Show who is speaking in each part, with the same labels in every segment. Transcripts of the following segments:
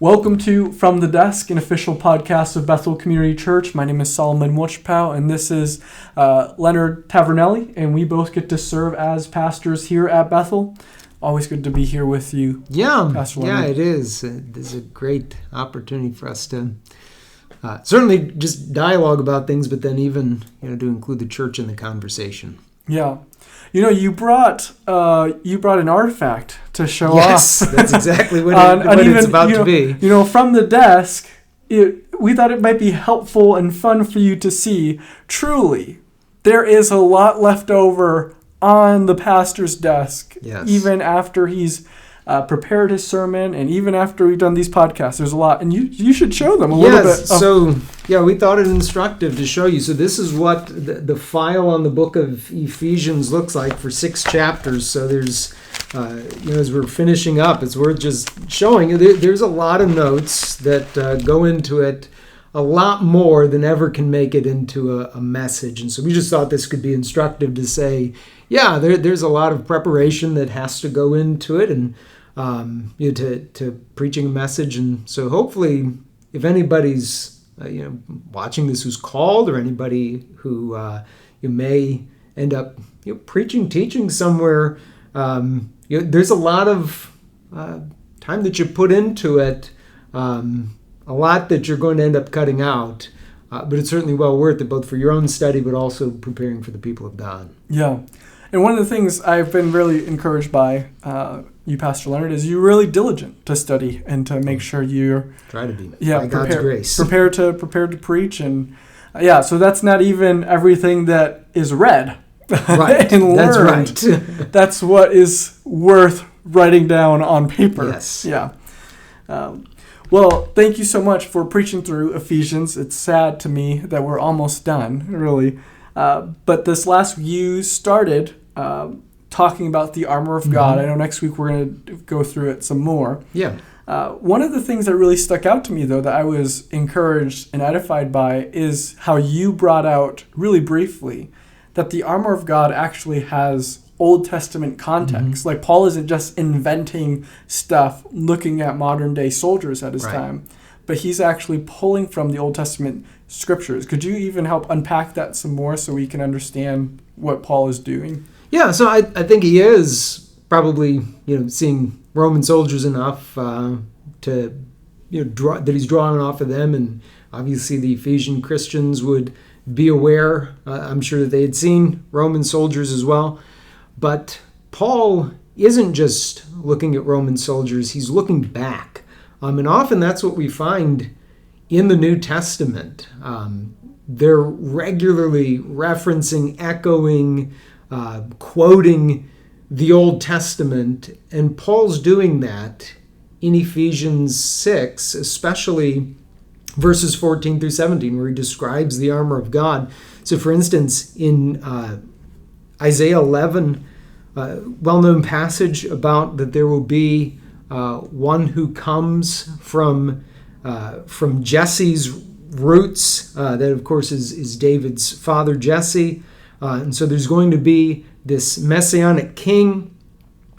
Speaker 1: Welcome to From the Desk, an official podcast of Bethel Community Church. My name is Solomon Wutschpau, and this is Leonard Tavernelli, and we both get to serve as pastors here at Bethel. Always good to be here with you, Pastor Leonard.
Speaker 2: Yeah, it is. This is a great opportunity for us to certainly just dialogue about things, but then even to include the church in the conversation.
Speaker 1: Yeah. You brought an artifact to show off.
Speaker 2: Yes, that's exactly what it's about to be.
Speaker 1: From the desk, we thought it might be helpful and fun for you to see. Truly, there is a lot left over on the pastor's desk,
Speaker 2: yes.
Speaker 1: Even after he's prepared his sermon, and even after we've done these podcasts, there's a lot, and you should show them a little bit.
Speaker 2: So we thought it instructive to show you. So this is what the file on the book of Ephesians looks like for 6 chapters. So there's, as we're finishing up, it's worth just showing. There's a lot of notes that go into it, a lot more than ever can make it into a message. And so we just thought this could be instructive to say, there's a lot of preparation that has to go into it, and to preaching a message. And so hopefully, if anybody's watching this who's called, or anybody who you may end up preaching, teaching somewhere, there's a lot of time that you put into it, a lot that you're going to end up cutting out, but it's certainly well worth it, both for your own study, but also preparing for the people of God.
Speaker 1: Yeah. And one of the things I've been really encouraged by you, Pastor Leonard, is you're really diligent to study and to make sure you're
Speaker 2: try to be by God's grace
Speaker 1: prepared to preach, and so that's not even everything that is read,
Speaker 2: right?
Speaker 1: And
Speaker 2: that's
Speaker 1: learned.
Speaker 2: Right.
Speaker 1: That's what is worth writing down on paper.
Speaker 2: Yes.
Speaker 1: Yeah. Well, thank you so much for preaching through Ephesians. It's sad to me that we're almost done, really. But this last week you started talking about the armor of God. I know next week we're going to go through it some more.
Speaker 2: Yeah.
Speaker 1: One of the things that really stuck out to me, though, that I was encouraged and edified by is how you brought out, really briefly, that the armor of God actually has Old Testament context. Like, Paul isn't just inventing stuff looking at modern day soldiers at his time, but he's actually pulling from the Old Testament scriptures. Could you even help unpack that some more so we can understand what Paul is doing?
Speaker 2: Yeah, so I think he is probably seeing Roman soldiers enough to draw that he's drawing off of them, and obviously the Ephesian Christians would be aware. I'm sure that they had seen Roman soldiers as well. But Paul isn't just looking at Roman soldiers, he's looking back. And often that's what we find in the New Testament. They're regularly referencing, echoing, quoting the Old Testament. And Paul's doing that in Ephesians 6, especially verses 14 through 17, where he describes the armor of God. So for instance, in Isaiah 11, well-known passage about that there will be one who comes from Jesse's roots. That, of course, is David's father, Jesse. And so there's going to be this Messianic king,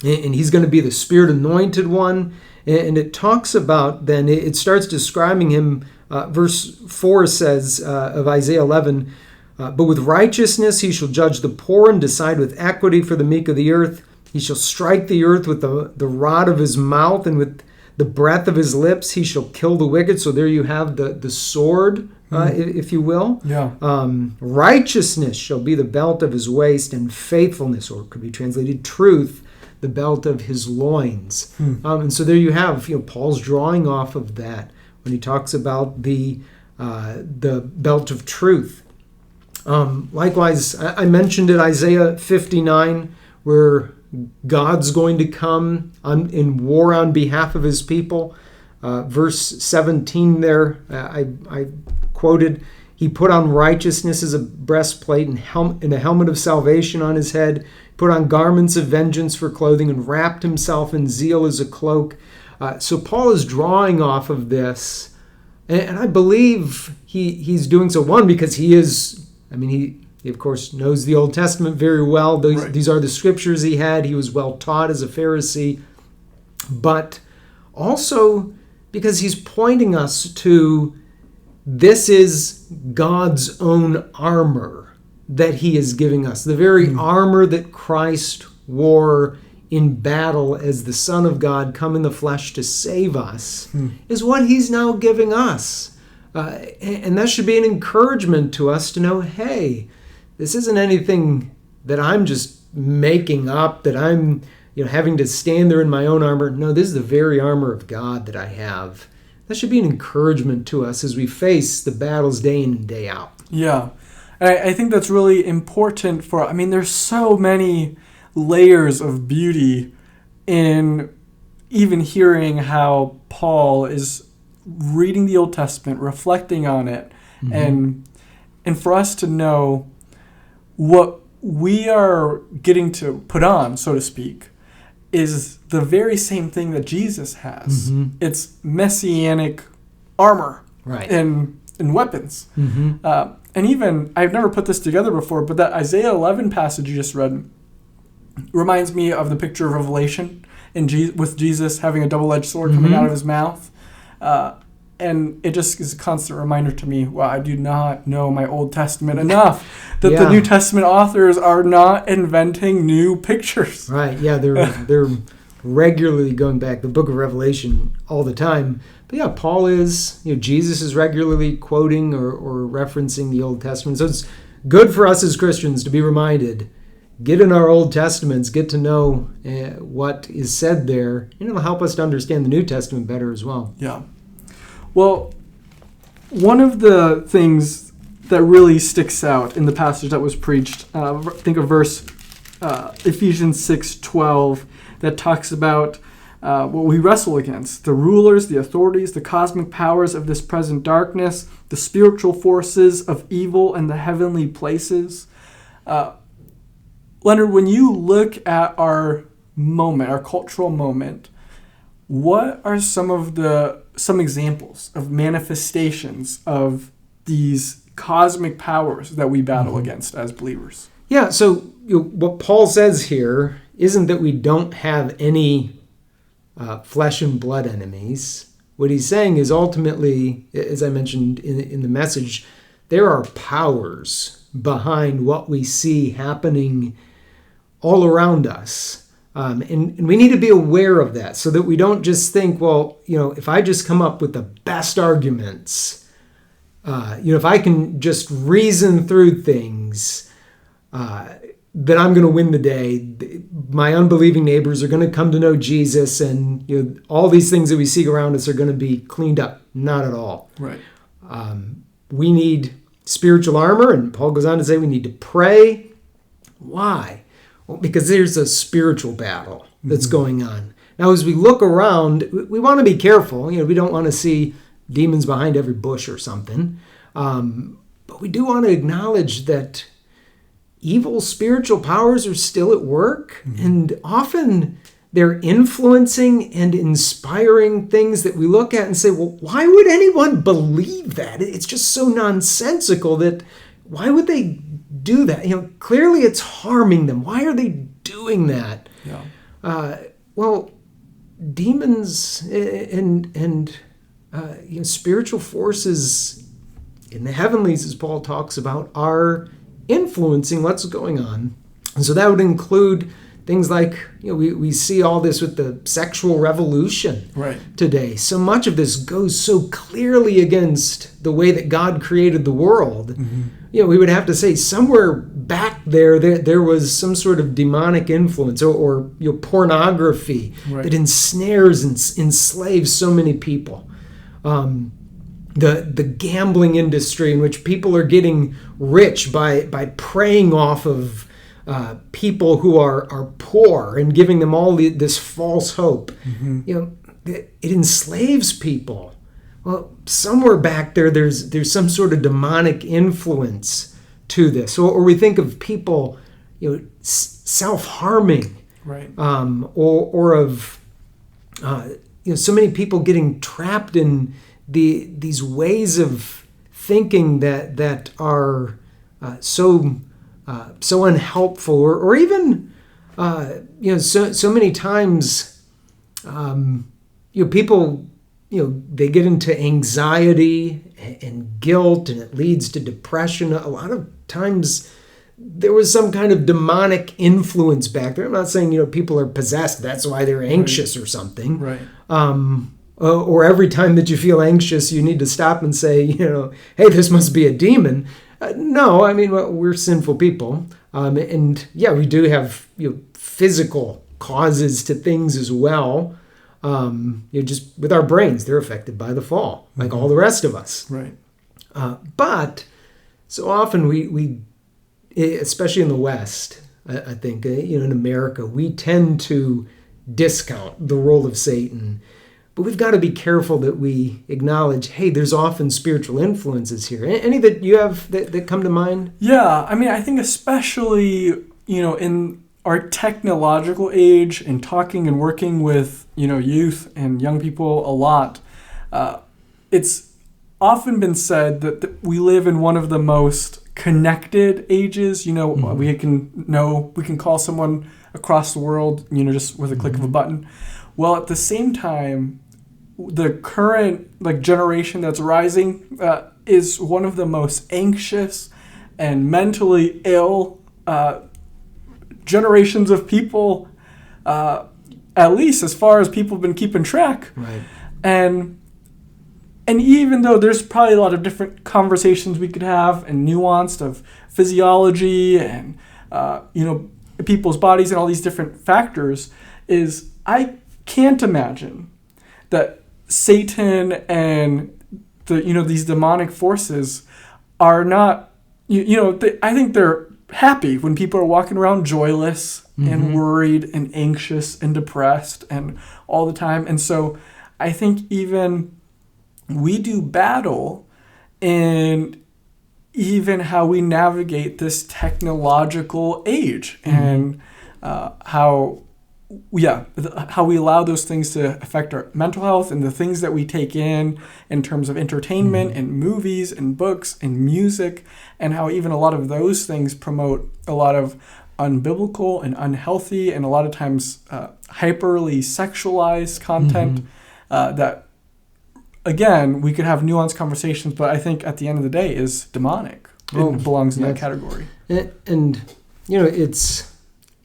Speaker 2: and he's going to be the Spirit-anointed one. And it talks about, then, it starts describing him. Verse 4 says of Isaiah 11, but with righteousness he shall judge the poor and decide with equity for the meek of the earth. He shall strike the earth with the rod of his mouth, and with the breath of his lips he shall kill the wicked. So there you have the sword, if you will.
Speaker 1: Yeah.
Speaker 2: Righteousness shall be the belt of his waist, and faithfulness, or it could be translated truth, the belt of his loins. And so there you have, Paul's drawing off of that when he talks about the belt of truth. Likewise, I mentioned it, Isaiah 59, where God's going to come in war on behalf of his people. Verse 17 there, I quoted, he put on righteousness as a breastplate and a helmet of salvation on his head, put on garments of vengeance for clothing, and wrapped himself in zeal as a cloak. So Paul is drawing off of this, and I believe he's doing so, one, because he of course knows the Old Testament very well. These are the scriptures he had. He was well taught as a Pharisee. But also because he's pointing us to this is God's own armor that he is giving us. The very armor that Christ wore in battle as the Son of God come in the flesh to save us is what he's now giving us. And that should be an encouragement to us to know, hey, this isn't anything that I'm just making up, that I'm having to stand there in my own armor. No, this is the very armor of God that I have. That should be an encouragement to us as we face the battles day in and day out.
Speaker 1: Yeah. I think that's really important there's so many layers of beauty in even hearing how Paul is reading the Old Testament, reflecting on it, and for us to know what we are getting to put on, so to speak, is the very same thing that Jesus has. It's Messianic armor,
Speaker 2: right,
Speaker 1: and weapons. And even, I've never put this together before, but that Isaiah 11 passage you just read reminds me of the picture of Revelation with Jesus having a double-edged sword coming out of his mouth. And it just is a constant reminder to me, wow, I do not know my Old Testament enough, that the New Testament authors are not inventing new pictures.
Speaker 2: Right, yeah, they're regularly going back the book of Revelation all the time. But yeah, Paul is, Jesus is regularly quoting or referencing the Old Testament. So it's good for us as Christians to be reminded, get in our Old Testaments, get to know what is said there, and it'll help us to understand the New Testament better as well.
Speaker 1: Yeah. Well, one of the things that really sticks out in the passage that was preached, think of verse Ephesians 6:12, that talks about what we wrestle against: the rulers, the authorities, the cosmic powers of this present darkness, the spiritual forces of evil in the heavenly places. Leonard, when you look at our moment, our cultural moment, what are some examples of manifestations of these cosmic powers that we battle against as believers?
Speaker 2: Yeah, so what Paul says here isn't that we don't have any flesh and blood enemies. What he's saying is ultimately, as I mentioned in the message, there are powers behind what we see happening all around us. And we need to be aware of that so that we don't just think, well, if I just come up with the best arguments, if I can just reason through things, that I'm going to win the day. My unbelieving neighbors are going to come to know Jesus, and all these things that we see around us are going to be cleaned up. Not at all.
Speaker 1: Right.
Speaker 2: We need spiritual armor, and Paul goes on to say we need to pray. Why? Well, because there's a spiritual battle that's going on. Now, as we look around, we want to be careful. We don't want to see demons behind every bush or something. But we do want to acknowledge that evil spiritual powers are still at work, and often they're influencing and inspiring things that we look at and say, well, why would anyone believe that? It's just so nonsensical that why would they do that? Clearly it's harming them. Why are they doing that?
Speaker 1: Yeah.
Speaker 2: Well, demons and spiritual forces in the heavenlies, as Paul talks about, are influencing what's going on. And so that would include things like, we see all this with the sexual revolution today. So much of this goes so clearly against the way that God created the world. We would have to say somewhere back there was some sort of demonic influence or pornography that ensnares and enslaves so many people. The gambling industry, in which people are getting rich by preying off of people who are poor and giving them all this false hope. It enslaves people. Well, somewhere back there's some sort of demonic influence to this. Or we think of people, self-harming, or of so many people getting trapped in these ways of thinking that are so unhelpful, or even so many times people they get into anxiety and guilt, and it leads to depression. A lot of times there was some kind of demonic influence back there. I'm not saying, people are possessed, that's why they're anxious or something.
Speaker 1: Right.
Speaker 2: Or every time that you feel anxious, you need to stop and say, hey, this must be a demon. No, I mean, we're sinful people. And yeah, we do have physical causes to things as well. Just with our brains, they're affected by the fall, like all the rest of us.
Speaker 1: Right.
Speaker 2: But so often we, especially in the West, I think, in America, we tend to discount the role of Satan. But we've got to be careful that we acknowledge, hey, there's often spiritual influences here. Any that you have that come to mind?
Speaker 1: Yeah, I mean, I think especially, in our technological age and talking and working with, youth and young people a lot, it's often been said that we live in one of the most connected ages. We can call someone across the world, just with a click of a button. Well, at the same time, the current generation that's rising is one of the most anxious and mentally ill generations of people, at least as far as people have been keeping track.
Speaker 2: Right. And
Speaker 1: even though there's probably a lot of different conversations we could have and nuanced of physiology and people's bodies and all these different factors, I can't imagine that Satan and these demonic forces are not, I think they're happy when people are walking around joyless and worried and anxious and depressed and all the time. And so I think even we do battle in even how we navigate this technological age and how we allow those things to affect our mental health and the things that we take in terms of entertainment and movies and books and music, and how even a lot of those things promote a lot of unbiblical and unhealthy and a lot of times hyperly sexualized content that, again, we could have nuanced conversations, but I think at the end of the day is demonic. It belongs in that category.
Speaker 2: And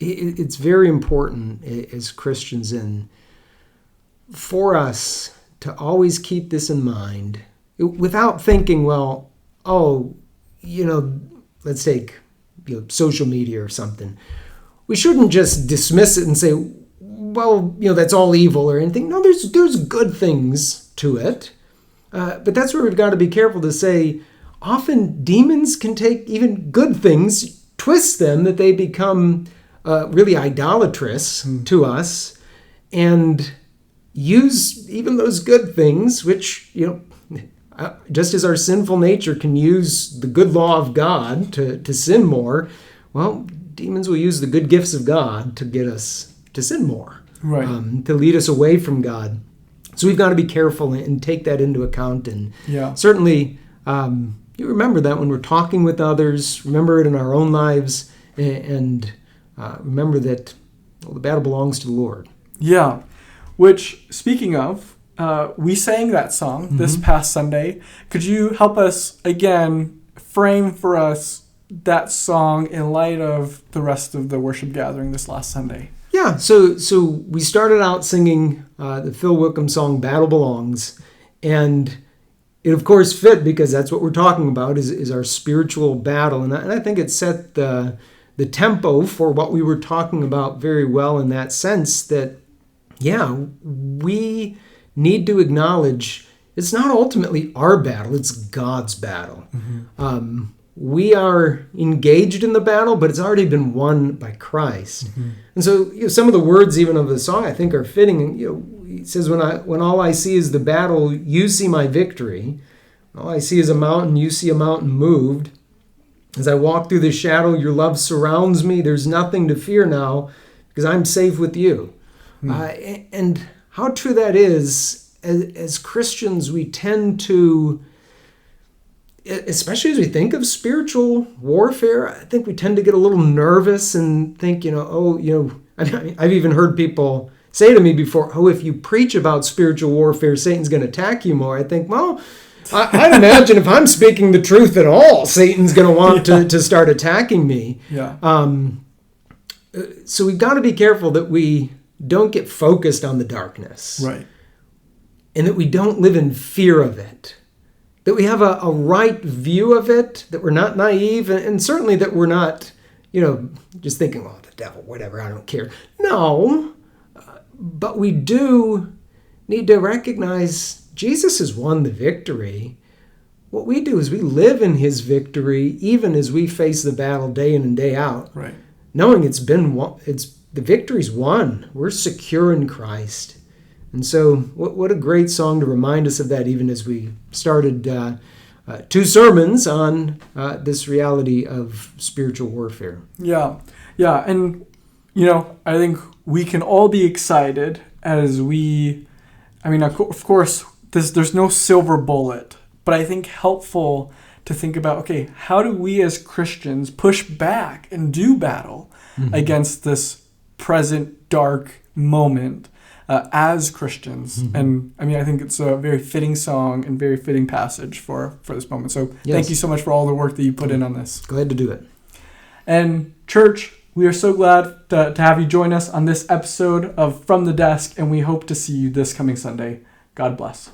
Speaker 2: it's very important as Christians for us to always keep this in mind without thinking, let's take social media or something. We shouldn't just dismiss it and say, that's all evil or anything. No, there's good things to it. But that's where we've got to be careful to say, often demons can take even good things, twist them, that they become really idolatrous to us, and use even those good things, which, just as our sinful nature can use the good law of God to sin more, demons will use the good gifts of God to get us to sin more,
Speaker 1: right?
Speaker 2: To lead us away from God. So we've got to be careful and take that into account. And certainly, you remember that when we're talking with others, remember it in our own lives, and remember that the battle belongs to the Lord.
Speaker 1: Yeah, which, speaking of, we sang that song this past Sunday. Could you help us, again, frame for us that song in light of the rest of the worship gathering this last Sunday?
Speaker 2: Yeah, so we started out singing the Phil Wickham song, Battle Belongs, and it, of course, fit because that's what we're talking about is our spiritual battle. And I think it set the tempo for what we were talking about very well, in that sense that, we need to acknowledge it's not ultimately our battle, it's God's battle. We are engaged in the battle, but it's already been won by Christ. And so some of the words even of the song I think are fitting. It says, when all I see is the battle, you see my victory. All I see is a mountain, you see a mountain moved. As I walk through the shadow, your love surrounds me. There's nothing to fear now because I'm safe with you. And how true that is, as Christians, we tend to, especially as we think of spiritual warfare, I think we tend to get a little nervous and think, I've even heard people say to me before, oh, if you preach about spiritual warfare, Satan's going to attack you more, I think, well, I'd imagine if I'm speaking the truth at all, Satan's going to want to start attacking me.
Speaker 1: Yeah.
Speaker 2: So we've got to be careful that we don't get focused on the darkness.
Speaker 1: Right. And
Speaker 2: that we don't live in fear of it. That we have a right view of it, that we're not naive, and certainly that we're not, just thinking, oh, the devil, whatever, I don't care. No, but we do need to recognize Jesus has won the victory. What we do is we live in his victory, even as we face the battle day in and day out.
Speaker 1: Right.
Speaker 2: Knowing the victory's won. We're secure in Christ. And so what a great song to remind us of that, even as we started 2 sermons on this reality of spiritual warfare.
Speaker 1: Yeah. Yeah. And, I think we can all be excited as of course, there's no silver bullet, but I think helpful to think about, okay, how do we as Christians push back and do battle against this present dark moment as Christians? And I think it's a very fitting song and very fitting passage for this moment. So Thank you so much for all the work that you put in on this.
Speaker 2: Glad to do it.
Speaker 1: And church, we are so glad to have you join us on this episode of From the Desk, and we hope to see you this coming Sunday. God bless.